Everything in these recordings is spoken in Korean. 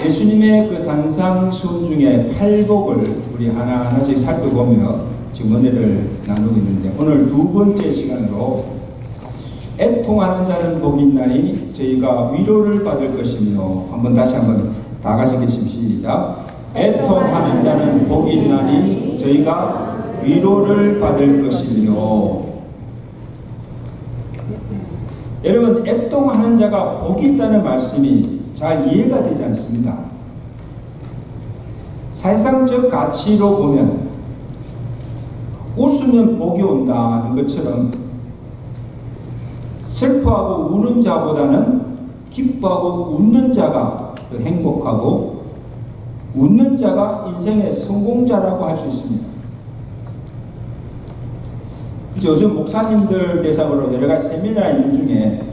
예수님의 그 산상수훈 중에 팔복을 우리 하나하나씩 살펴보며 지금 은혜를 나누고 있는데, 오늘 두 번째 시간으로 애통하는 자는 복이 있나니 저희가 위로를 받을 것이며, 다시 한번 다 같이 시작. 애통하는 자는 복이 있나니 저희가 위로를 받을 것이며. 여러분, 애통하는 자가 복이 있다는 말씀이 잘 이해가 되지 않습니다. 사회상적 가치로 보면 웃으면 복이 온다는 것처럼 슬퍼하고 우는 자보다는 기뻐하고 웃는 자가 더 행복하고, 웃는 자가 인생의 성공자라고 할 수 있습니다. 요즘 목사님들 대상으로 여러 가지 세미나 있는 중에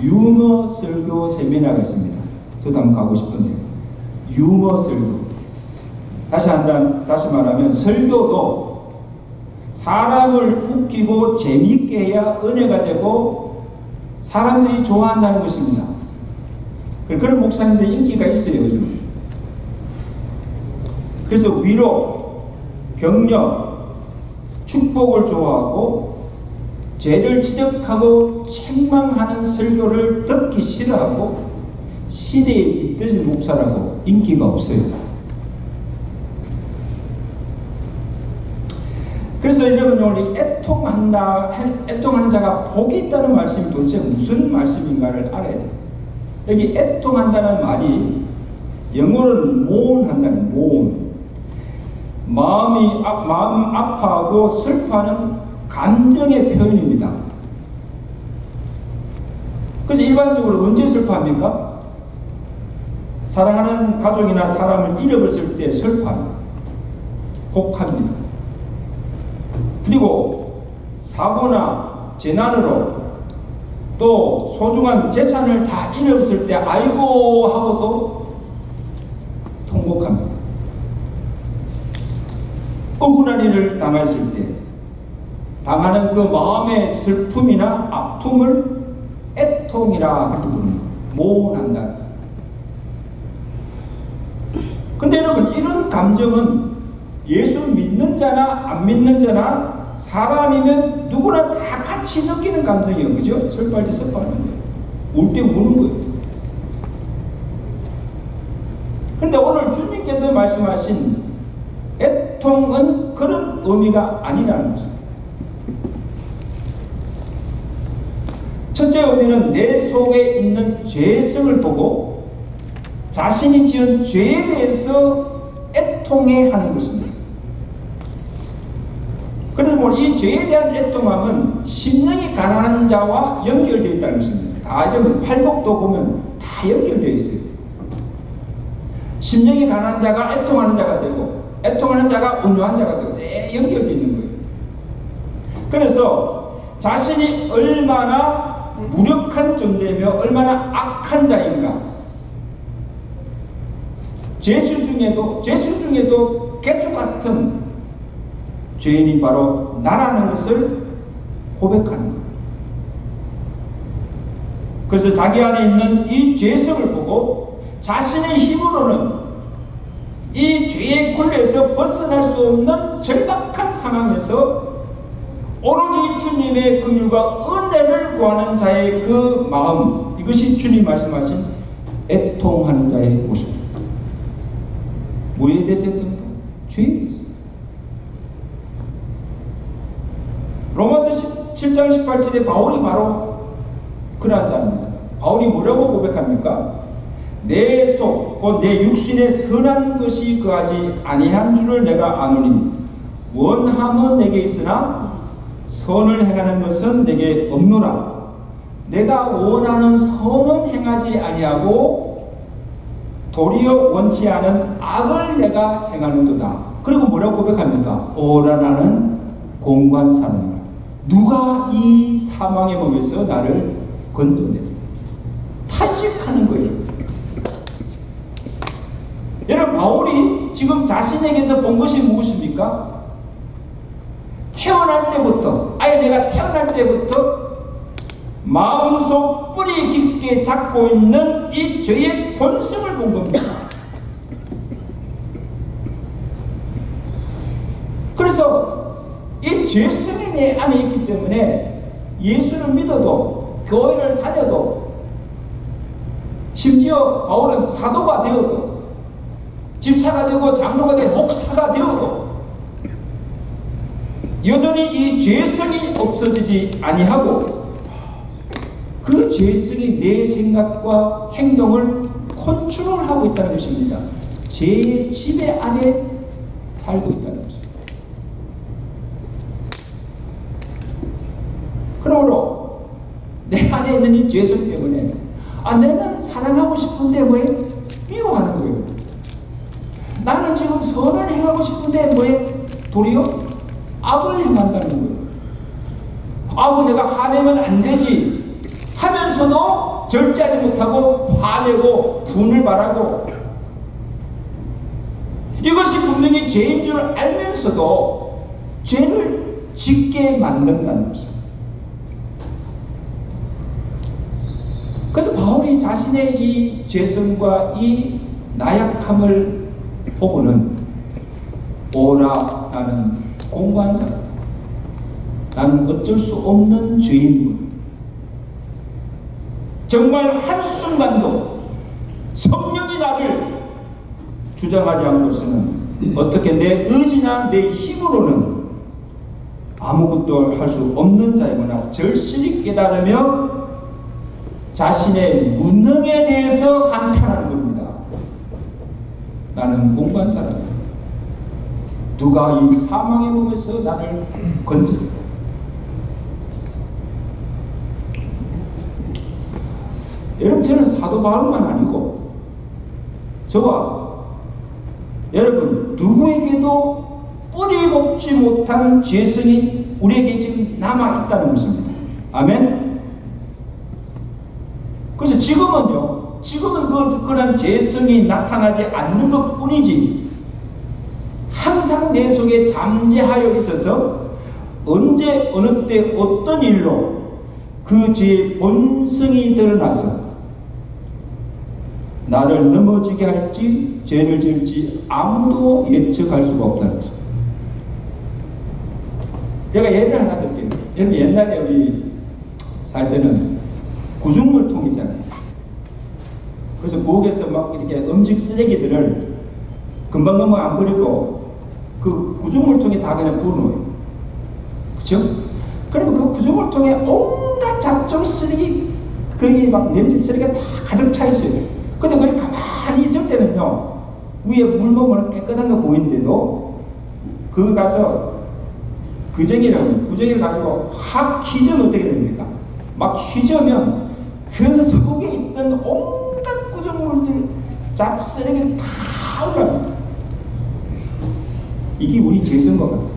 유머 설교 세미나가 있습니다. 저도 한번 가고 싶은데요. 유머 설교. 다시 말하면 설교도 사람을 웃기고 재미있게 해야 은혜가 되고 사람들이 좋아한다는 것입니다. 그런 목사님들의 인기가 있어요, 요즘. 그래서 위로, 격려, 축복을 좋아하고 죄를 지적하고 책망하는 설교를 듣기 싫어하고 시대에 뒤떨어진 목사라고 인기가 없어요. 그래서 여러분, 우리 애통하는 자가 복이 있다는 말씀이 도대체 무슨 말씀인가를 알아야 돼요. 여기 애통한다는 말이 영어로는 mourn한다는 mourn. 마음 아파하고 슬퍼하는 감정의 표현입니다. 그래서 일반적으로 언제 슬퍼합니까? 사랑하는 가족이나 사람을 잃어버렸을 때 슬퍼합니다. 곡합니다. 그리고 사고나 재난으로 또 소중한 재산을 다 잃어버렸을 때 아이고 하고도 통곡합니다. 억울한 일을 당했을 때 당하는 그 마음의 슬픔이나 아픔을 애통이라 그렇게 부릅니다. 모urn한다. 근데 여러분, 이런 감정은 예수 믿는 자나 안 믿는 자나 사람이면 누구나 다 같이 느끼는 감정이에요. 그죠? 슬퍼할 때 슬퍼하는 거예요. 울 때 우는 거예요. 근데 오늘 주님께서 말씀하신 애통은 그런 의미가 아니라는 것입니다. 첫째 의미는 내 속에 있는 죄성을 보고 자신이 지은 죄에 대해서 애통해 하는 것입니다. 그래서 이 죄에 대한 애통함은 심령이 가난한 자와 연결되어 있다는 것입니다. 다 이러면 팔복도 보면 다 연결되어 있어요. 심령이 가난한 자가 애통하는 자가 되고, 애통하는 자가 온유한 자가 되고, 연결되어 있는 거예요. 그래서 자신이 얼마나 무력한 존재이며 얼마나 악한 자인가, 죄수 중에도 개수 같은 죄인이 바로 나라는 것을 고백하는 거예요. 그래서 자기 안에 있는 이 죄성을 보고 자신의 힘으로는 이 죄의 굴레에서 벗어날 수 없는 절박한 상황에서 오로지 주님의 긍휼과 은혜를 구하는 자의 그 마음, 이것이 주님 말씀하신 애통하는 자의 모습입니다. 뭐에 대해서 했던가? 죄에 대해서. 로마서 7장 18절에 바울이 바로 그러한 자입니다. 바울이 뭐라고 고백합니까? 내 속, 곧 내 육신에 선한 것이 거하지 아니한 줄을 내가 아노니 원함은 내게 있으나 선을 행하는 것은 내게 없노라. 내가 원하는 선은 행하지 아니하고 도리어 원치 않은 악을 내가 행하는도다. 그리고 뭐라고 고백합니까? 오라 나는 공고한 사람이라. 누가 이 사망의 몸에서 나를 건져내? 탄식하는 거예요. 여러분, 바울이 지금 자신에게서 본 것이 무엇입니까? 태어날 때부터, 아예 내가 태어날 때부터 마음속 뿌리 깊게 잡고 있는 이 죄의 본성을 본 겁니다. 그래서 이 죄성이 내 안에 있기 때문에 예수를 믿어도 교회를 다녀도 심지어 바울은 사도가 되어도 집사가 되고 장로가 되고 목사가 되어도 여전히 이 죄성이 없어지지 아니하고 그 죄성이 내 생각과 행동을 컨트롤하고 있다는 것입니다. 죄의 지배 안에 살고 있다는 것입니다. 그러므로 내 안에 있는 이 죄성 때문에 내는 사랑하고 싶은데 왜 미워하는 거예요? 나는 지금 선을 행하고 싶은데 왜 도리어 악을 행한다는 거예요? 내가 화내면 안 되지 하면서도 절제하지 못하고 화내고 분을 발하고 이것이 분명히 죄인 줄 알면서도 죄를 짓게 만든다는 것입니다. 그래서 바울이 자신의 이 죄성과 이 나약함을 보고는 오라 나는 공고한 자다. 나는 어쩔 수 없는 죄인이구나. 정말 한순간도 성령이 나를 주장하지 않고서는 어떻게 내 의지나 내 힘으로는 아무것도 할 수 없는 자이구나 절실히 깨달으며 자신의 무능에 대해서 한탄하는 겁니다. 나는 공부한 사람이야. 누가 이 사망의 몸에서 나를 건져? 여러분, 저는 사도 바울만 아니고 저와 여러분 누구에게도 뿌리 뽑지 못한 죄성이 우리에게 지금 남아있다는 것입니다. 아멘? 그래서 지금은 그런 죄성이 나타나지 않는 것 뿐이지 항상 내 속에 잠재하여 있어서 언제 어느 때 어떤 일로 그 죄의 본성이 드러나서 나를 넘어지게 할지 죄를 지을지 아무도 예측할 수가 없다는 거죠. 제가 예를 하나 들게요. 여러분 옛날에 우리 살 때는 구중물통 있잖아요. 그래서 부엌에서 막 이렇게 음식 쓰레기들을 금방금방 안 버리고 그 구중물통에 다 그냥 부어놓아요. 그렇죠? 그러면 그 구중물통에 온갖 잡종 쓰레기 거기 막 냄새 쓰레기가 다 가득 차 있어요. 근데 그걸 가만히 있을 때는요 위에 물 보면 깨끗한 거 보이는데도 그거 가서 구정이를 가지고 확 휘저으면 어떻게 됩니까? 막 휘저으면 그 속에 있던 온갖 구정물들 잡쓰레기 다 올라갑니다. 이게 우리 죄성과 같아요.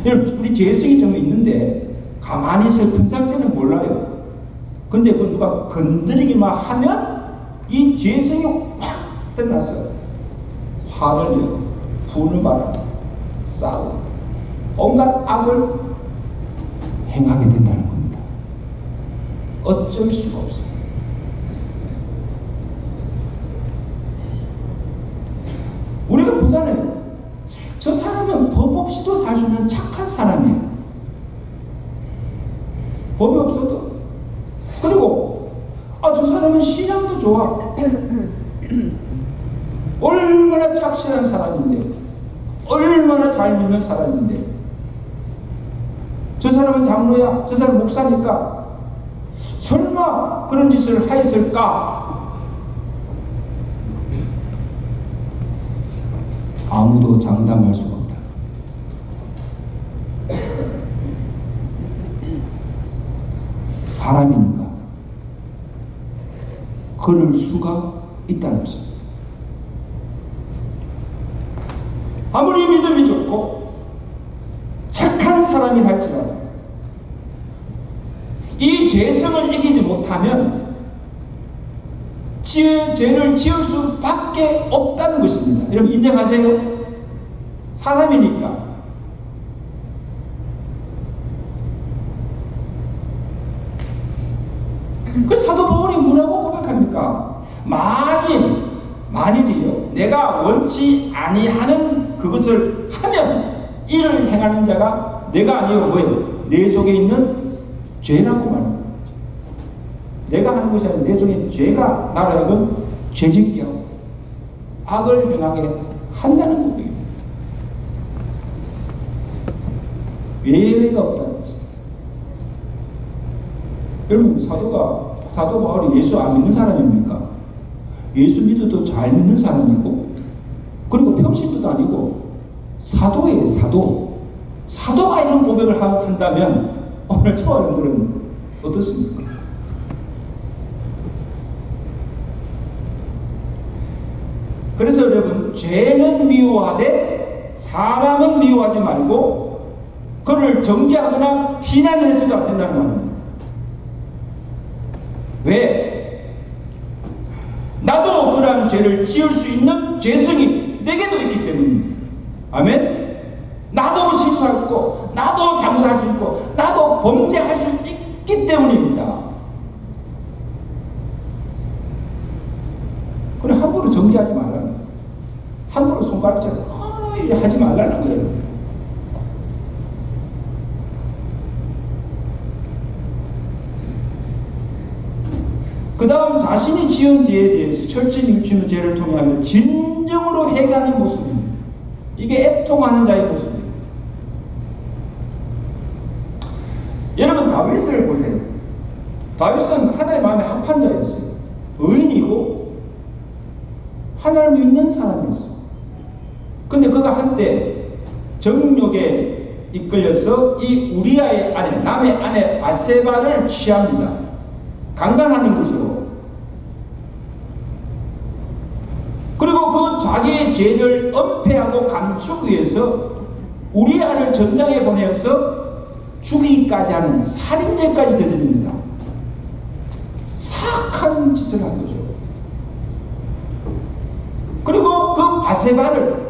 여러분 우리 죄성이 좀 있는데 가만히 있을 근상 때는 몰라요. 근데 그 누가 건드리기만 하면 이 죄성이 확 떠나서 화를 내고 분을 말하고 싸우고 온갖 악을 행하게 된다는 겁니다. 어쩔 수가 없어요. 우리가 보잖아요. 저 사람은 법 없이도 살 수 있는 착한 사람이에요. 법이 없어도. 그리고 저 사람은 신앙도 좋아. 얼마나 착실한 사람인데 얼마나 잘 믿는 사람인데 저 사람은 장로야, 저 사람은 목사니까 설마 그런 짓을 하였을까? 아무도 장담할 수가 없다. 사람이니까 그럴 수가 있다는 것입니다. 아무리 믿음이 좋고 착한 사람이 할지라도 이 죄성을 이기지 못하면 죄를 지을 수밖에 없다는 것입니다. 여러분 인정하세요? 사람이니까. 그 사도 바울이 뭐라고 고백합니까? 만일이요 내가 원치 아니하는 그것을 하면 이를 행하는 자가 내가 아니요 뭐예요? 내 속에 있는 죄라고 말합니다. 내가 하는 것이 아니라 내 속에 있는 죄가 나를 하여금 죄짓게 하고 악을 행하게 한다는 고백입니다. 예외가 없다는 것입니다. 여러분, 사도 바울이 예수 안 믿는 사람입니까? 예수 믿어도 잘 믿는 사람이고, 그리고 평신도도 아니고 사도예요. 사도가 이런 고백을 한다면 오늘 저와 여러분들은 어떻습니까? 그래서 여러분, 죄는 미워하되 사람은 미워하지 말고 그를 정죄하거나 비난해서도 안 된다는 말입니다. 왜? 나도 그러한 죄를 지을 수 있는 죄성이 내게도 있기 때문입니다. 아멘? 나도 실수할 수 있고, 나도 잘못할 수 있고, 나도 범죄할 수 있기 때문입니다. 그래, 함부로 정죄하지 말라는 거예요. 함부로 손가락질을 하지 말라는 거예요. 그 다음 자신이 지은 죄에 대해서 철저히 뉘우치는 죄를 통해 하면 진정으로 회개하는 모습입니다. 이게 애통하는 자의 모습입니다. 여러분, 다윗을 보세요. 다윗은 하나님의 마음에 합한 자였어요. 의인이고 하나님을 믿는 사람이었어요. 근데 그가 한때 정욕에 이끌려서 이 우리아의 아내, 남의 아내 바세바를 취합니다. 강간하는 것이고, 그리고 그 자기의 죄를 은폐하고 감추기 위해서 우리아를 전장에 보내서 죽이기까지 하는 살인죄까지 저지릅니다. 사악한 짓을 한 거죠. 그리고 그 바세바를,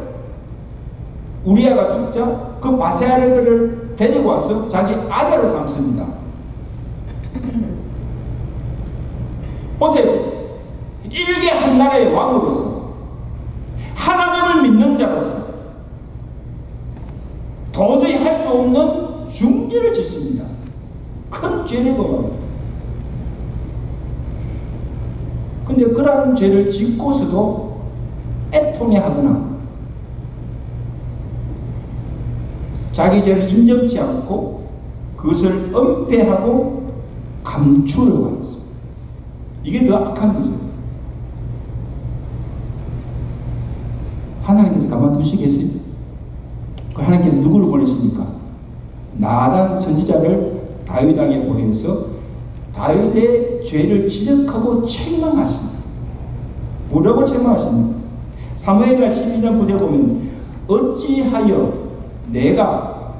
우리아가 죽자 그 바세바를 데리고 와서 자기 아내로 삼습니다. 보세요. 일개 한 나라의 왕으로서, 하나님을 믿는 자로서 도저히 할 수 없는 중죄를 짓습니다. 큰 죄를 범합니다. 근데 그러한 죄를 짓고서도 애통해하거나 자기 죄를 인정치 않고 그것을 은폐하고 감추려고 합니다. 이게 더 악한 거죠. 하나님께서 가만두시겠어요? 하나님께서 누구를 보내십니까? 나단 선지자를 다윗 왕에 보내서 다윗의 죄를 지적하고 책망하십니다. 뭐라고 책망하십니까? 사무엘하 12장 9절 보면 어찌하여 내가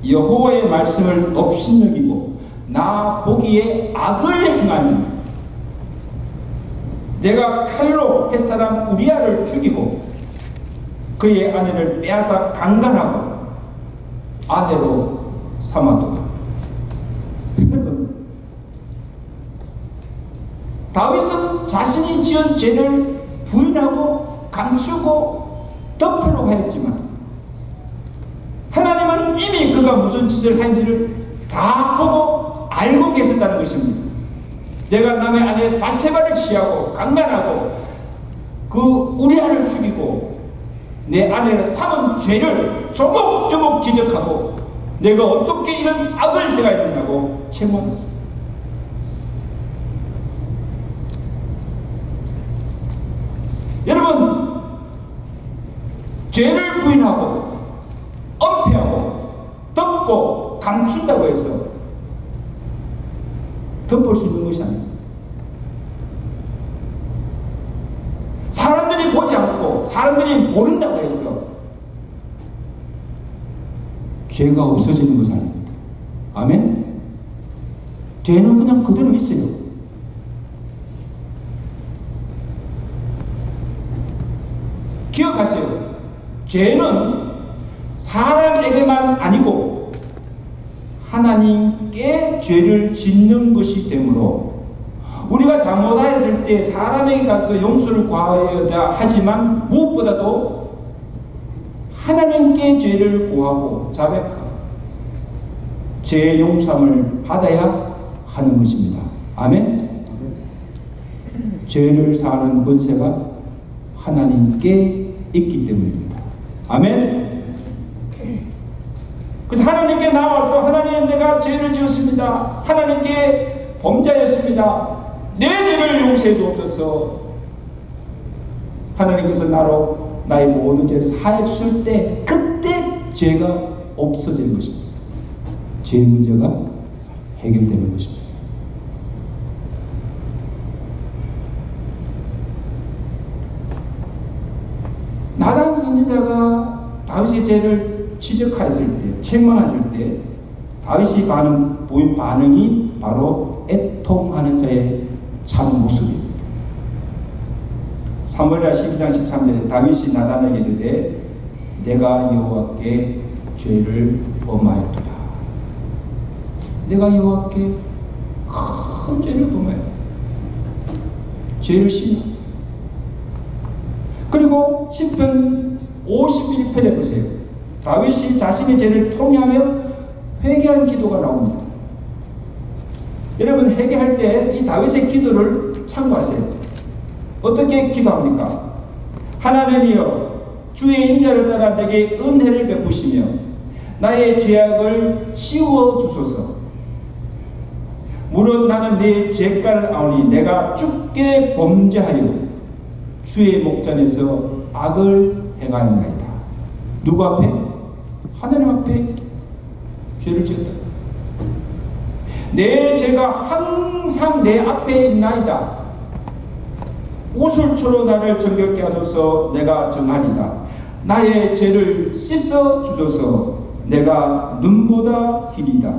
여호와의 말씀을 업신여기고 나 보기에 악을 행하니 내가 칼로 햇사람 우리아를 죽이고 그의 아내를 빼앗아 강간하고 아내로 삼아두다. 다윗은 자신이 지은 죄를 부인하고 감추고 덮으려고 했지만 하나님은 이미 그가 무슨 짓을 한지를 다 보고 알고 계셨다는 것입니다. 내가 남의 아내 바세바를 취하고 강간하고 그 우리아를 죽이고 내 아내를 삼은 죄를 조목조목 지적하고 내가 어떻게 이런 악을 행해야 되냐고 책망했습니다. 여러분, 죄를 부인하고 은폐하고 덮고 감춘다고 해서 덮을 수 있는 것이 아닙니다. 사람들이 보지 않고 사람들이 모른다고 해서 죄가 없어지는 것이 아닙니다. 아멘? 죄는 그냥 그대로 있어요. 기억하세요. 죄는 사람에게만 아니고 하나님께 죄를 짓는 것이 되므로 우리가 잘못하였을 때 사람에게 가서 용서를 구하여야 하지만 무엇보다도 하나님께 죄를 구하고 자백하고 죄의 용서함을 받아야 하는 것입니다. 아멘. 죄를 사하는 권세가 하나님께 있기 때문입니다. 아멘. 그래서 하나님께 나와서 하나님, 내가 죄를 지었습니다. 하나님께 범죄했습니다. 내 죄를 용서해 주옵소서. 하나님께서 나의 모든 죄를 사해 주실 때 그때 죄가 없어지는 것입니다. 죄의 문제가 해결되는 것입니다. 나단 선지자가 다윗의 죄를 지적하였을 때, 책망하실 때 다윗이 보인 반응이 바로 애통하는 자의 참 모습입니다. 사무엘하 12장 13절에 다윗이 나단에게 이르되 내가 여호와께 죄를 범하였도다. 내가 여호와께 큰 죄를 범하였다. 죄를 시인합니다. 그리고 시편 51편에 보세요. 다윗이 자신의 죄를 통회하며 회개하는 기도가 나옵니다. 여러분, 회개할 때 이 다윗의 기도를 참고하세요. 어떻게 기도합니까? 하나님이여, 주의 인자를 따라 내게 은혜를 베푸시며 나의 죄악을 씌워 주소서. 물론 나는 내 죄가를 아오니 내가 주께 범죄하여 주의 목전에서 악을 행하였나이다. 누구 앞에? 하나님 앞에 죄를 지었다. 내 죄가 항상 내 앞에 있나이다. 우슬초로 나를 정결케 하소서. 내가 정하리다. 나의 죄를 씻어 주소서. 내가 눈보다 길이다.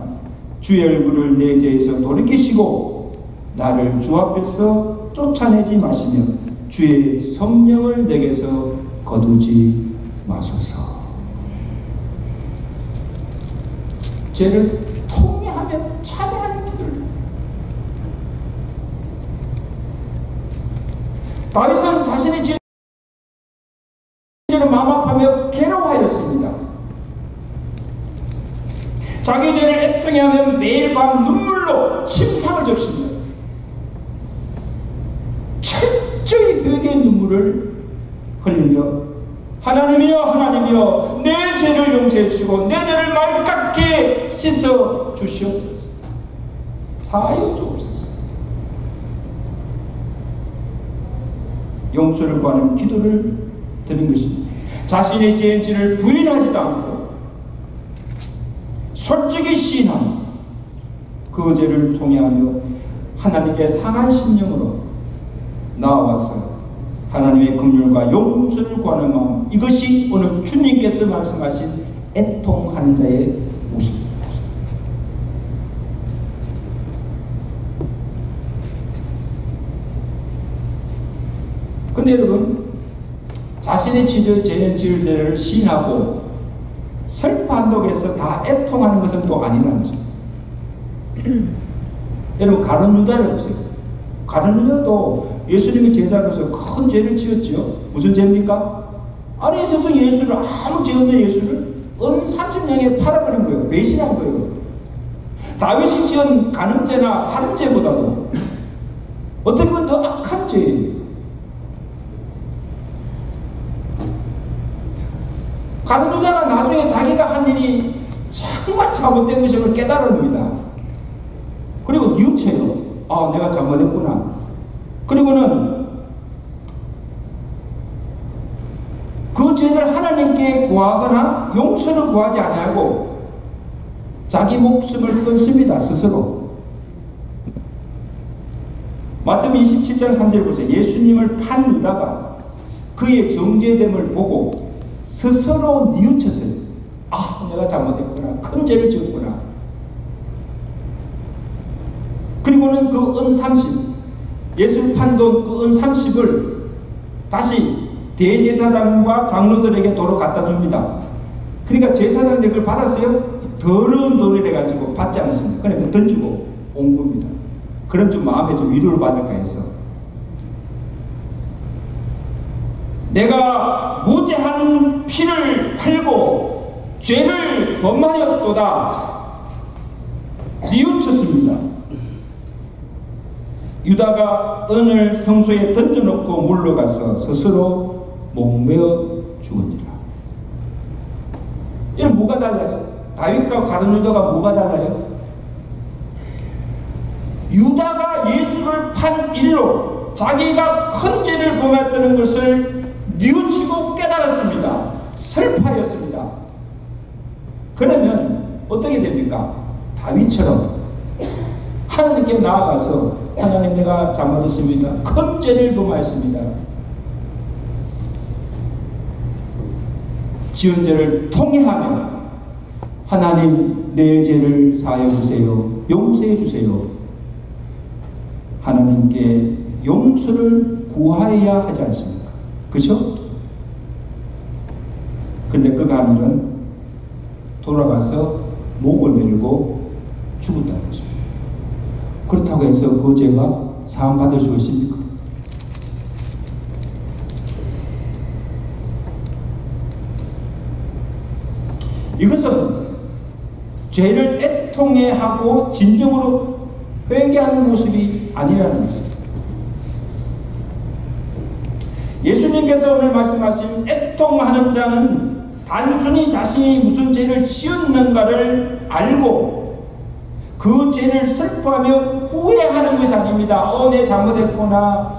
주의 얼굴을 내 죄에서 돌이키시고 나를 주 앞에서 쫓아내지 마시며 주의 성령을 내게서 거두지 마소서. 죄를 통회하며 참회하는 기도를. 다윗은 자신의 죄를 마음 아파하며 괴로워하였습니다. 자기 죄를 애통해 하며 매일 밤 눈물로 침상을 적십니다. 철저히 회개의 눈물을 흘리며 하나님이여, 하나님이여, 내 죄를 용서해 주시고 내 죄를 맑게 씻어 주시옵소서. 사하여 주옵소서. 용서를 구하는 기도를 드린 것입니다. 자신의 죄인지를 부인하지도 않고 솔직히 시인하며 그 죄를 통해하며 하나님께 상한 심령으로 나와서 하나님의 긍휼과 용서를 구하는 마음, 이것이 오늘 주님께서 말씀하신 애통하는 자의 모습입니다. 근데 여러분, 자신의 죄는 지을 죄를 시인하고 슬퍼한다고 해서 다 애통하는 것은 또 아니라는 것입니다. 여러분, 가룟 유다를 보세요. 가룟 유다도 예수님의 제자로서 큰 죄를 지었지요. 무슨 죄입니까? 아니, 세상 예수를, 아무 죄 없는 예수를 은 30냥에 팔아버린 거예요. 배신한 거예요. 다윗이 지은 간음죄나 살인죄보다도 어떻게 보면 더 악한 죄예요. 가룟 유다가 나중에 자기가 한 일이 정말 잘못된 것임을 깨달습니다. 그리고 뉘우쳐요. 아, 내가 잘못했구나. 그리고는 그 죄를 하나님께 구하거나 용서를 구하지 아니하고 자기 목숨을 끊습니다. 스스로. 마태복음 27장 3절 보세요. 예수님을 판 유다가 그의 정죄됨을 보고 스스로 뉘우쳤어요. 아, 내가 잘못했구나. 큰 죄를 지었구나. 그리고는 그 은 30, 예수를 판돈 그 은 30을 다시 대제사장과 장로들에게 도로 갖다 줍니다. 그러니까 제사장들 그걸 받았어요? 더러운 돈을 해가지고 받지 않았습니다. 그러니까 던지고 온 겁니다. 그럼 좀 마음에 좀 위로를 받을까 해서. 내가 무죄한 피를 팔고 죄를 범하였도다 뉘우쳤습니다. 유다가 은을 성소에 던져놓고 물러가서 스스로 목매어 죽은지라. 이는 뭐가 달라요? 다윗과 가룟 유다가 뭐가 달라요? 유다가 예수를 판 일로 자기가 큰 죄를 범했다는 것을 뉘우치고 깨달았습니다. 설파하였습니다. 그러면 어떻게 됩니까? 다윗처럼 하나님께 나아가서 하나님, 내가 잘못했습니다. 큰 죄를 범하였습니다. 지은 죄를 통회하며 하나님, 내 죄를 사하여 주세요. 용서해 주세요. 하나님께 용서를 구하여야 하지 않습니까? 그렇죠? 근데 그가 하늘은 돌아가서 목을 메고 죽었다는 거죠. 그렇다고 해서 그 죄가 사함받을 수 있습니까? 이것은 죄를 애통해하고 진정으로 회개하는 모습이 아니라는 것입니다. 예수님께서 오늘 말씀하신 애통하는 자는 단순히 자신이 무슨 죄를 지었는가를 알고 그 죄를 슬퍼하며 후회하는 것이 아닙니다. 내 잘못했구나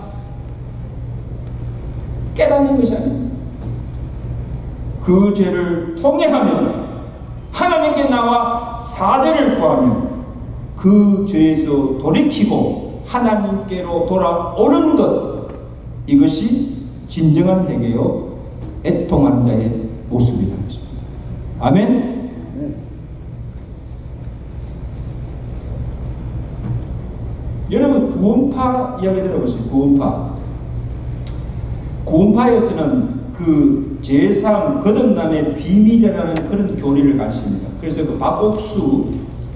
깨닫는 것이 아닙니다. 그 죄를 통회하며 하나님께 나와 사죄를 구하며 그 죄에서 돌이키고 하나님께로 돌아오는 것, 이것이 진정한 회개요 애통하는 자의 모습이라는 것입니다. 아멘. 여러분, 구원파 이야기 들어보세요. 구원파에서는 그 제사함 거듭남의 비밀이라는 그런 교리를 가르칩니다. 그래서 그 박옥수,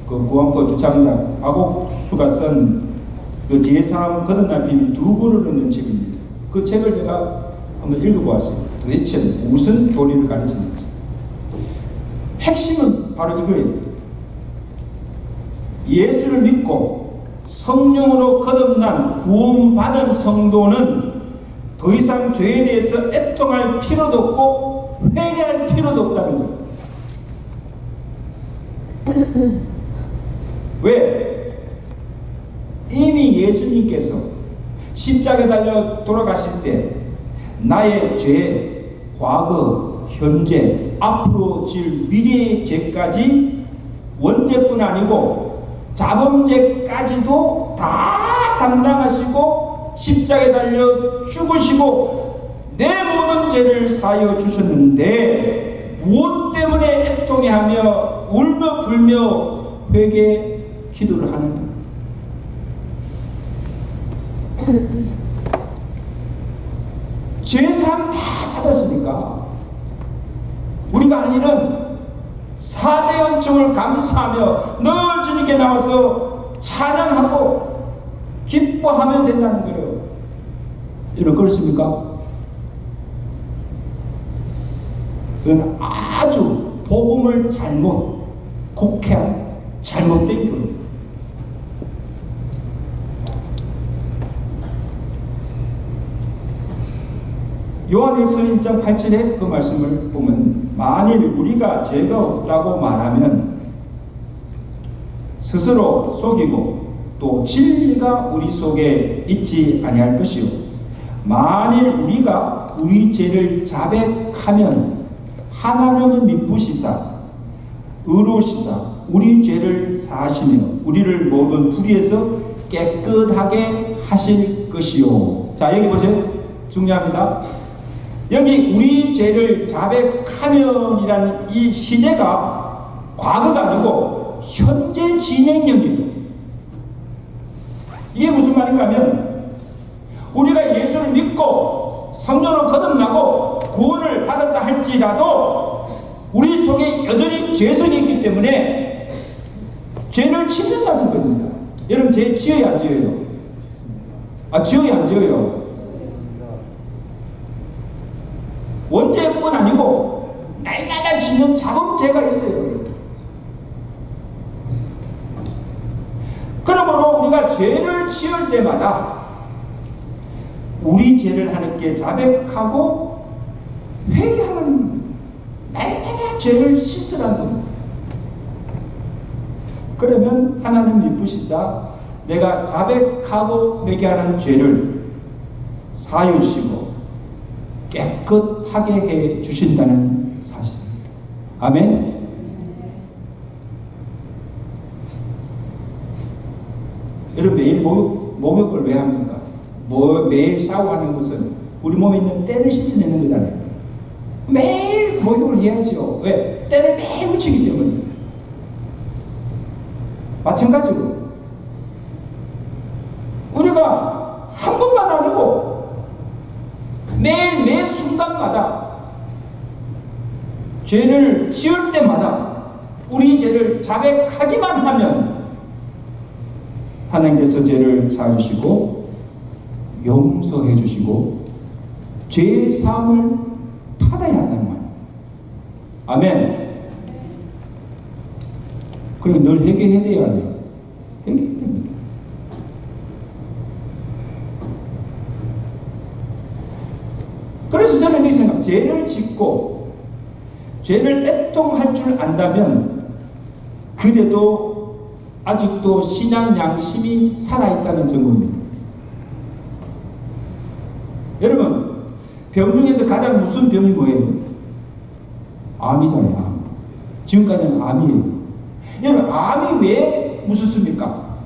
그 구원파 주창자 박옥수가 쓴 그 제사함 거듭남 비밀 2권을 넣는 책입니다. 그 책을 제가 한번 읽어보았어요. 도대체 무슨 교리를 가르치는지. 핵심은 바로 이거예요. 예수를 믿고 성령으로 거듭난 구원받은 성도는 더 이상 죄에 대해서 애통할 필요도 없고 회개할 필요도 없다는 거예요. 왜? 이미 예수님께서 십자가에 달려 돌아가실 때 나의 죄, 과거, 현재, 앞으로 질 미래의 죄까지 원죄뿐 아니고 자범죄까지도 다 담당하시고 십자가에 달려 죽으시고 내 모든 죄를 사하여 주셨는데 무엇 때문에 애통해하며 울며 불며 회개 기도를 하는가? 죄사함 다 받았으니까 우리가 할 일은 사대 은총을 감사하며 늘 주님께 나와서 찬양하고 기뻐하면 된다는 거예요. 여러분 그렇습니까? 그건 아주 복음을 잘못 곡해한 잘못된 교리입니다. 요한일서 1장 8절에 그 말씀을 보면 만일 우리가 죄가 없다고 말하면 스스로 속이고 또 진리가 우리 속에 있지 아니할 것이요 만일 우리가 우리 죄를 자백하면 하나님은 미쁘시사 의로우시사 우리 죄를 사하시며 우리를 모든 불의에서 깨끗하게 하실 것이요. 자 여기 보세요. 중요합니다. 여기 우리 죄를 자백하면이라는 이 시제가 과거가 아니고 현재 진행형이에요. 이게 무슨 말인가 하면 우리가 예수를 믿고 성령으로 거듭나고 구원을 받았다 할지라도 우리 속에 여전히 죄성이 있기 때문에 죄를 짓는다는 겁니다. 여러분 죄 지어야 안 지어요? 지어야 안 지어요? 원죄뿐 아니고 날마다 짓는 작은 죄가 있어요. 그러므로 우리가 죄를 지을 때마다 우리 죄를 하나님께 자백하고 회개하는, 날마다 죄를 씻으라는 겁니다. 그러면 하나님 미쁘시사 내가 자백하고 회개하는 죄를 사유시고 깨끗하게 해 주신다는 사실입니다. 아멘. 여러분, 매일 목욕을 왜 합니까? 매일 샤워하는 것은 우리 몸에 있는 때를 씻어내는 거잖아요. 매일 목욕을 해야죠. 왜? 때를 매일 묻히기 때문에. 마찬가지로 우리가 한 번만 아니고 매일 매 순간마다 죄를 지을 때마다 우리 죄를 자백하기만 하면 하나님께서 죄를 사주시고 용서해 주시고 죄의 사함을 받아야 한다는 말. 아멘. 그리고 늘 회개해야 돼요. 회개해야 됩니다. 그래서 저는 이렇게 생각합니다. 죄를 짓고 죄를 애통할 줄 안다면 그래도 아직도 신앙 양심이 살아있다는 증거입니다. 여러분, 병 중에서 가장 무슨 병이 뭐예요? 암이잖아요. 암. 지금까지는 암이에요. 여러분, 암이 왜 무섭습니까?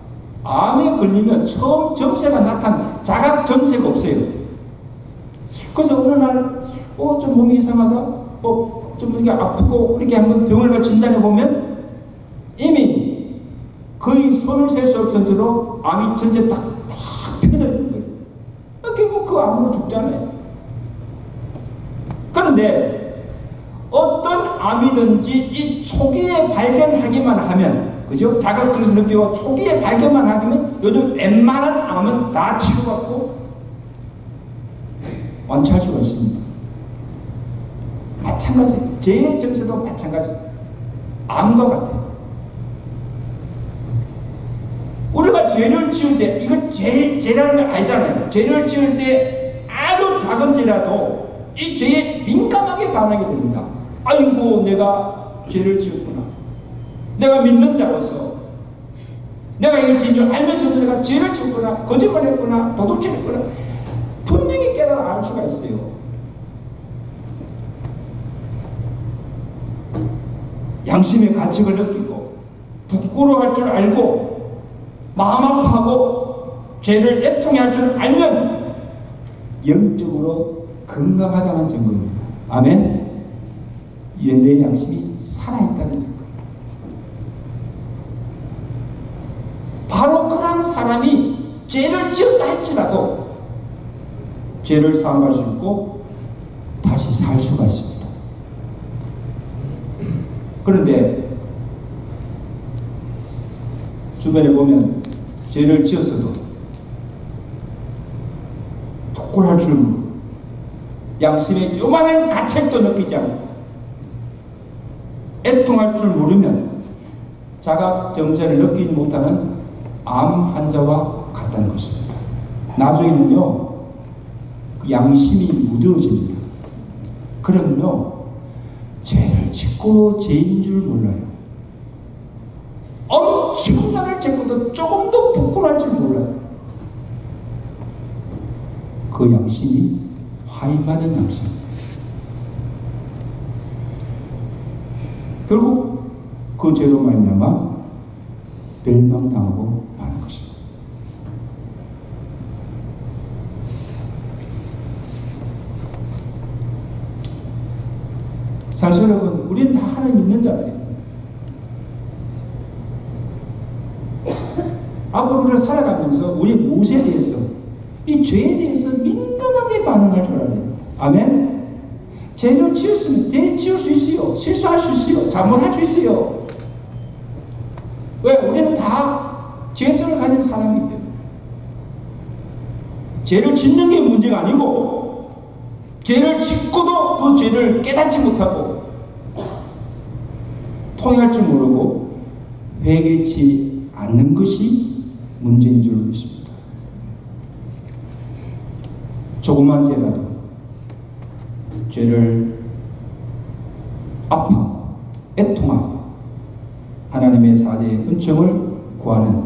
암에 걸리면 처음 증세가 나타난 자각 증세가 없어요. 그래서 어느 날 좀 몸이 이상하다, 좀 이렇게 아프고 이렇게 한번 병을 가 진단해 보면 이미 거의 손을 셀 수 없을 정도로 암이 전체 딱 펴져 있는 거예요. 결국 그 암으로 죽잖아요. 그런데 어떤 암이든지 이 초기에 발견하기만 하면, 그죠? 자각증세 느끼고 초기에 발견만 하면 요즘 웬만한 암은 다 치료받고 완치할 수가 있습니다. 마찬가지, 죄의 증세도 마찬가지. 암과 같아요. 우리가 죄를 지을 때, 이거 죄라는 걸 알잖아요. 죄를 지을 때 아주 작은 죄라도 이 죄에 민감하게 반하게 됩니다. 아이고, 내가 죄를 지었구나. 내가 믿는 자로서 내가 이걸 지은 줄 알면서도 내가 죄를 지었구나, 거짓말했구나, 도둑질했구나, 분명히 깨달아 알 수가 있어요. 양심의 가책을 느끼고 부끄러워할 줄 알고 마음 아파하고 죄를 애통해할 줄 알면 영적으로 건강하다는 증거입니다. 아멘. 내 양심이 살아있다는 증거. 바로 그런 사람이 죄를 지었다 할지라도 죄를 사함할 수 있고 다시 살 수가 있습니다. 그런데 주변에 보면 죄를 지었어도 부끄러워할 줄 모르고 양심의 요만한 가책도 느끼지 않고 애통할 줄 모르면 자각 정세를 느끼지 못하는 암 환자와 같다는 것입니다. 나중에는요, 그 양심이 무뎌집니다. 그러면요, 죄를 짓고도 죄인 줄 몰라요. 엄청나게 짓고도 조금도 부끄러워할 줄 몰라요. 그 양심이 화인받은 양심입니다. 결국 그 죄로 말미암아 멸망당하고 마는 것입니다. 사실 여러분, 우리는 다 하나님 믿는 자들이에요. 앞으로 우리가 살아가면서 우리 무엇에 대해서, 이 죄에 대해서 민감하게 반응할 줄 알아야 됩니다. 아멘? 죄를 지었으면 되지을 수 있어요. 실수할 수 있어요. 잘못할 수 있어요. 왜? 우리는 다 죄성을 가진 사람이기 때문에. 죄를 짓는 게 문제가 아니고 죄를 짓고도 그 죄를 깨닫지 못하고 통회할 줄 모르고 회개치 않는 것이 문제인 줄 믿습니다. 조그만 죄라도 죄를 아파하고 애통하고 하나님의 사죄의 은총을 구하는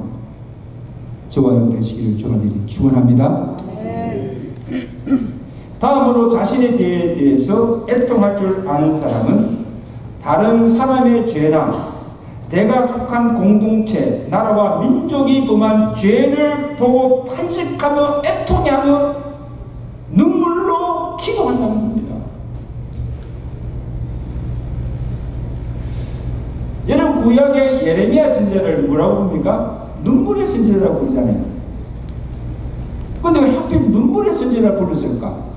저와 여러분 되시기를 주님이 축원합니다. 다음으로 자신에 대해서 애통할 줄 아는 사람은 다른 사람의 죄나 내가 속한 공동체, 나라와 민족이 범한 죄를 보고 탄식하며 애통해하며 눈물로 기도한다는 겁니다. 여러분 구약의 예레미야 선지자를 뭐라고 부릅니까? 눈물의 선지자라고 부르잖아요. 그런데 왜 하필 눈물의 선지자라고 불렀을까?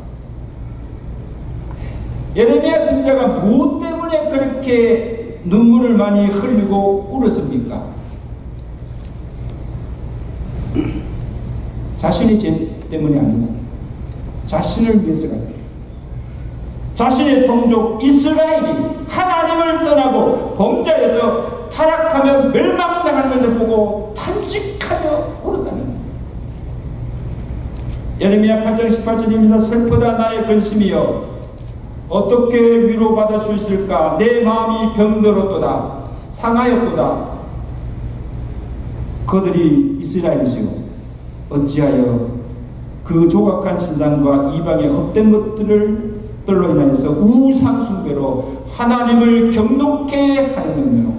예레미야 선지자가 무엇 때문에 그렇게 눈물을 많이 흘리고 울었습니까? 자신의 죄 때문이 아니고 자신을 위해서가 아니고 자신의 동족 이스라엘이 하나님을 떠나고 범죄에서 타락하며 멸망당하는 것을 보고 탄식하며 울었다는 겁니다. 예레미야 8장 18절입니다. 슬프다 나의 근심이여 어떻게 위로받을 수 있을까? 내 마음이 병들었도다. 상하였도다. 그들이 이스라엘이시오. 어찌하여 그 조각한 신상과 이방의 헛된 것들로 인하여서 우상 숭배로 하나님을 경노케 하였느냐.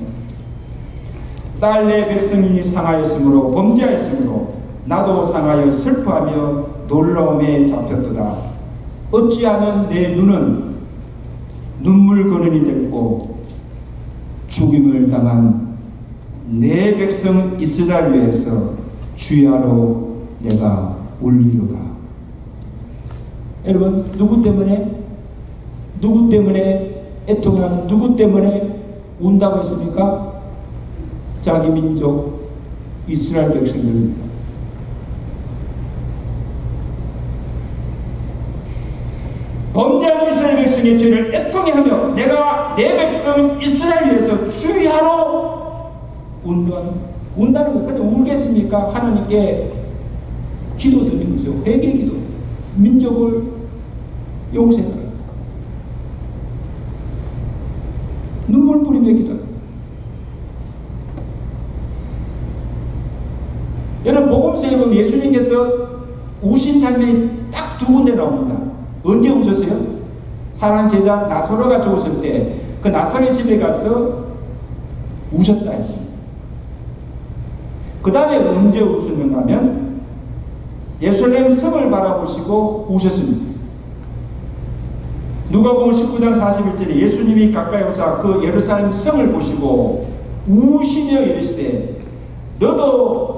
딸 내 백성이 상하였으므로 범죄하였으므로 나도 상하여 슬퍼하며 놀라움에 잡혔도다. 어찌하면 내 눈은 눈물 거는이 됐고 죽임을 당한 내 백성 이스라엘 위에서 주야로 내가 울리로다. 여러분 누구 때문에 애통하면 누구 때문에 운다고 했습니까? 자기 민족 이스라엘 백성들입니다. 범죄한 이스라엘 백성의 죄를 애통해하며 내가 내 백성 이스라엘 위해서 주의하러 운다는 것. 근데 울겠습니까? 하나님께 기도드리는 거죠. 회개 기도. 민족을 용서해달라. 눈물 뿌리며 기도해요. 여러분 복음서에 보면 예수님께서 우신 장면이 딱 두 군데 나옵니다. 언제 우셨어요? 사랑하는 제자 나사로가 죽었을 때 그 나사로의 집에 가서 우셨다 했습니다. 그 다음에 언제 우셨는가 하면 예루살렘 성을 바라보시고 우셨습니다. 누가복음 19장 41절에 예수님이 가까이 오사 그 예루살렘 성을 보시고 우시며 이르시되 너도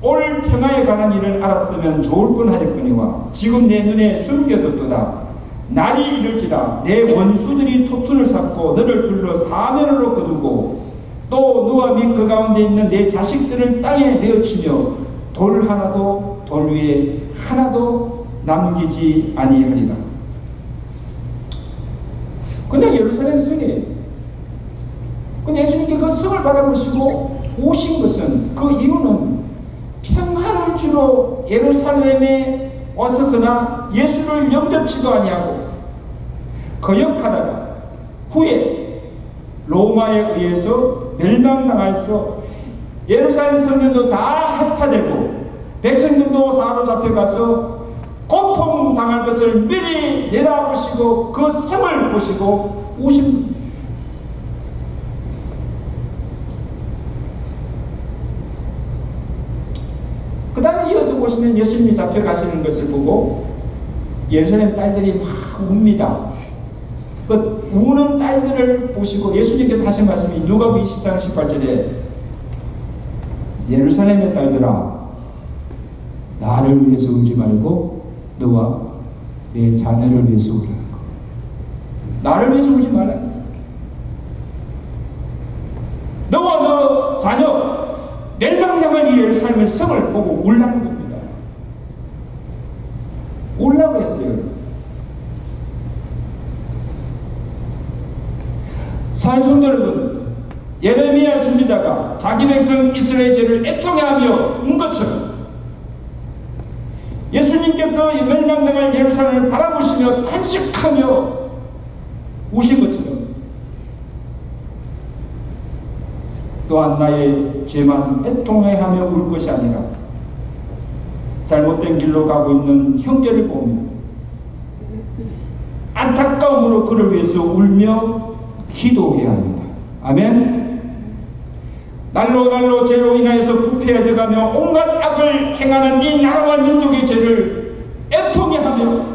올 평화에 관한 일을 알았다면 좋을 뻔하였거니와 지금 내 눈에 숨겨졌도다. 날이 이를지라 내 원수들이 토tun을 쌓고 너를 불러 사면으로 거두고 또 너와 및 그 가운데 있는 내 자식들을 땅에 내어치며 돌 하나도 돌 위에 하나도 남기지 아니하리라. 그냥 예루살렘 성이에요. 근데 예수님께 그 성을 바라보시고 오신 것은 그 이유는 평화를 주러 예루살렘에 왔었으나 예수를 영접치도 아니하고 거역하다가 후에 로마에 의해서 멸망당해서 예루살렘 성전도 다 해파되고 백성들도 사로잡혀가서 고통당할 것을 미리 내다보시고 그 성을 보시고 오신 그 다음에 이어서 보시면 예수님이 잡혀가시는 것을 보고 예루살렘 딸들이 막 웁니다. 그 우는 딸들을 보시고 예수님께서 하신 말씀이 누가복음 20장 18절에 예루살렘의 딸들아 나를 위해서 울지 말고 너와 내 자녀를 위해서 울라. 나를 위해서 울지 말라. 너와 너 자녀 멸망당할 이 예루살렘의 성을 보고 울라는 겁니다. 울라고 했어요. 사랑성도 여러분, 예레미야 선지자가 자기 백성 이스라엘 죄를 애통해하며 운 것처럼 예수님께서 멸망당할 예루살렘을 바라보시며 탄식하며 우신 것처럼 또한 나의 죄만 애통해하며 울 것이 아니라 잘못된 길로 가고 있는 형제를 보며 안타까움으로 그를 위해서 울며 기도해야 합니다. 아멘. 날로 죄로 인하여서 부패해져 가며 온갖 악을 행하는 이 나라와 민족의 죄를 애통해하며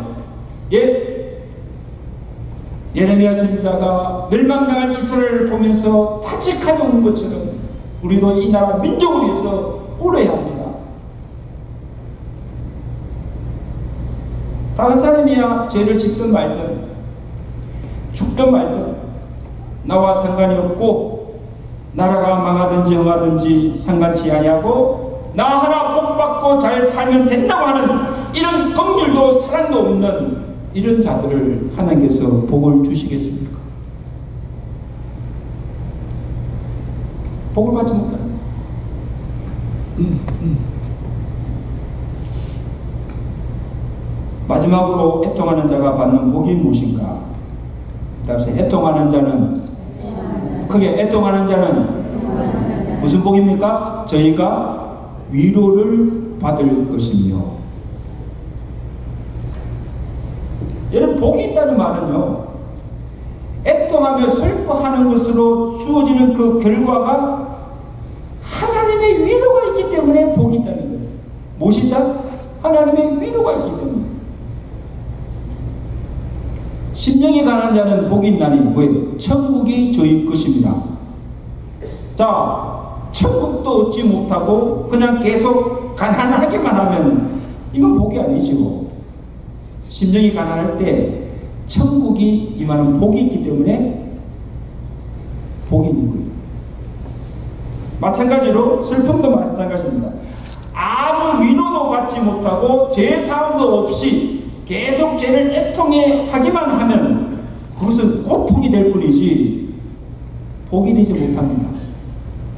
예레미야 선지자가 멸망당한 이스라엘을 보면서 탄식하며 온 것처럼 우리도 이 나라 민족을 위해서 울어야 합니다. 다른 사람이야 죄를 짓든 말든 죽든 말든 나와 상관이 없고 나라가 망하든지 흥하든지 상관치 아니하고 나 하나 복받고 잘 살면 된다고 하는 이런 긍휼도 사랑도 없는 이런 자들을 하나님께서 복을 주시겠습니까? 복을 받지 못합니다. 마지막으로 애통하는 자가 받는 복이 무엇인가? 다시 애통하는 자는 크게 애통하는 자는 무슨 복입니까? 저희가 위로를 받을 것이며. 여러분, 복이 있다는 말은요, 애통하며 슬퍼하는 것으로 주어지는 그 결과가 하나님의 위로가 있기 때문에 복이 있다는 거예요. 무엇이 있다? 하나님의 위로가 있기 때문에. 심령이 가난한 자는 복이 있나니 왜? 천국이 저희 것입니다. 자, 천국도 얻지 못하고 그냥 계속 가난하기만 하면 이건 복이 아니죠. 심령이 가난할 때 천국이 임하는 복이 있기 때문에 복이 있는 거예요. 마찬가지로 슬픔도 마찬가지입니다. 아무 위로도 받지 못하고 죄사함도 없이 계속 죄를 애통해 하기만 하면 그것은 고통이 될 뿐이지 복이 되지 못합니다.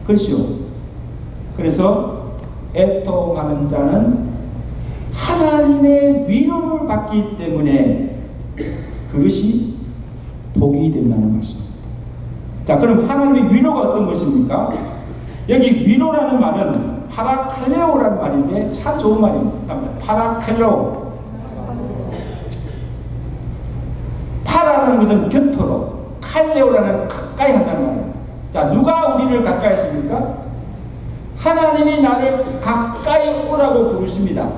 그렇죠? 그래서 애통하는 자는 하나님의 위로를 받기 때문에 그것이 복이 된다는 말씀입니다. 자, 그럼 하나님의 위로가 어떤 것입니까? 여기 위로라는 말은 파라칼레오라는 말인데 참 좋은 말입니다. 파라칼레오. 파라라는 것은 곁으로, 칼레오라는 가까이 한다는 말입니다. 자, 누가 우리를 가까이 하십니까? 하나님이 나를 가까이 오라고 부르십니다.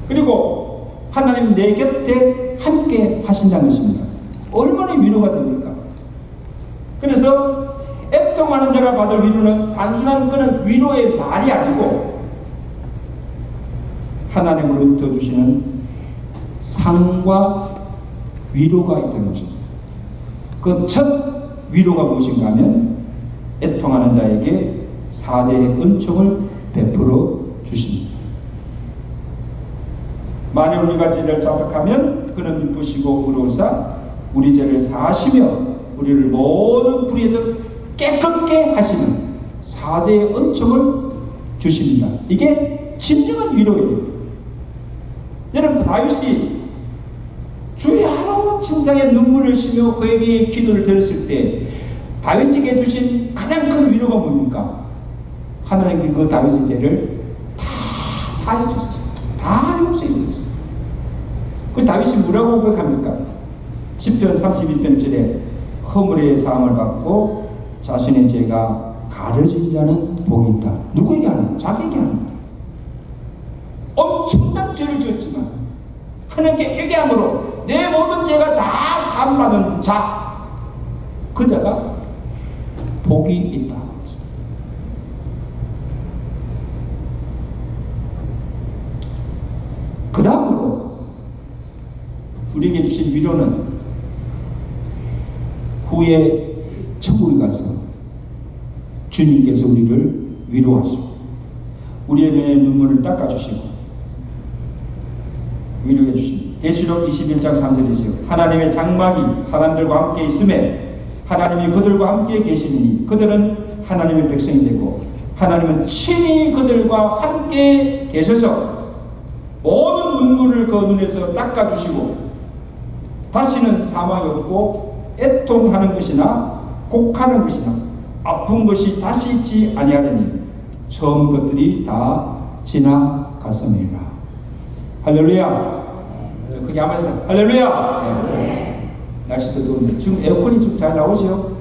그리고 하나님 내 곁에 함께 하신다는 것입니다. 얼마나 위로가 됩니까? 그래서 애통하는 자가 받을 위로는 단순한 그런 위로의 말이 아니고 하나님으로부터 주시는 상과 위로가 있다는 것입니다. 그 첫 위로가 무엇인가 하면 애통하는 자에게 사죄의 은총을 베풀어 주십니다. 만일 우리가 죄를 자백하면 그는 미쁘시고 의로우사 우리 죄를 사하시며 우리를 모든 불의에서 깨끗게 하시는 사죄의 은총을 주십니다. 이게 진정한 위로예요. 여러분, 다윗이 주야로 침상에 눈물을 쉬며 회개의 기도를 드렸을 때 다윗에게 주신 가장 큰 위로가 뭡니까? 하나님께 그 다윗의 죄를 다 사해 주셨어요. 다 용서해 주셨어요. 그 다윗이 뭐라고 고백합니까? 시편 32편 절에 허물의 사함을 받고 자신의 죄가 가려진 자는 복이 있다. 누구에게 하는? 자기에게 하는. 엄청난 죄를 지었지만 하나님께 회개함으로 내 모든 죄가 다 사함받은 자, 그 자가 복이 있다. 그 다음으로 우리에게 주신 위로는 후에 천국에 가서 주님께서 우리를 위로하시고 우리의 눈에 눈물을 닦아주시고 위로해 주십니다. 계시록 21장 3절이죠. 하나님의 장막이 사람들과 함께 있음에 하나님이 그들과 함께 계시니 그들은 하나님의 백성이 되고 하나님은 친히 그들과 함께 계셔서 모든 눈물을 그 눈에서 닦아주시고 다시는 사망이 없고 애통하는 것이나 곡하는 것이나 아픈 것이 다시 있지 아니하려니 처음 것들이 다 지나갔음이라. 할렐루야. 그게 하면서 할렐루야. 네. 날씨도 더운데 지금 에어컨이 좀 잘 나오죠?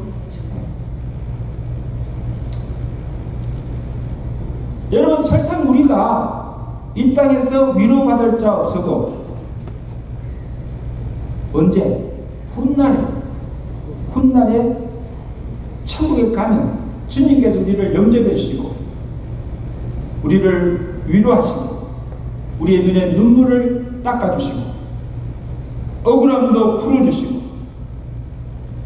여러분, 설상 우리가 이 땅에서 위로받을 자 없어도 언제? 훗날에 천국에 가면 주님께서 우리를 영접해 주시고 우리를 위로하시고 우리의 눈에 눈물을 닦아주시고 억울함도 풀어주시고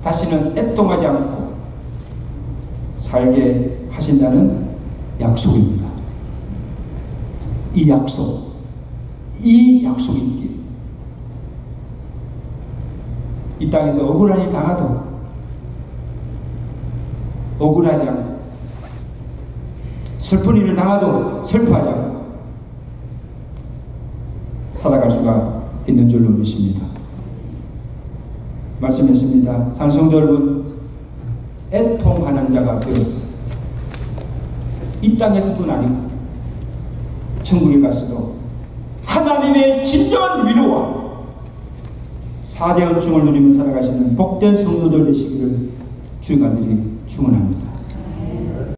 다시는 애통하지 않고 살게 하신다는 약속입니다. 이 약속이 있기에 이 땅에서 억울하니 당하도 억울하지 않고 슬픈 일을 당하도 슬퍼하지 않고 살아갈 수가 있는 줄로 믿습니다. 말씀했습니다. 상성도 여러분, 애통하는 자가 되었어. 이 땅에서뿐 아니고 천국에 갔어도 하나님의 진정한 위로와 사대 은총을 누리며 살아가시는 복된 성도들 되시기를 주의 간절히 축원합니다.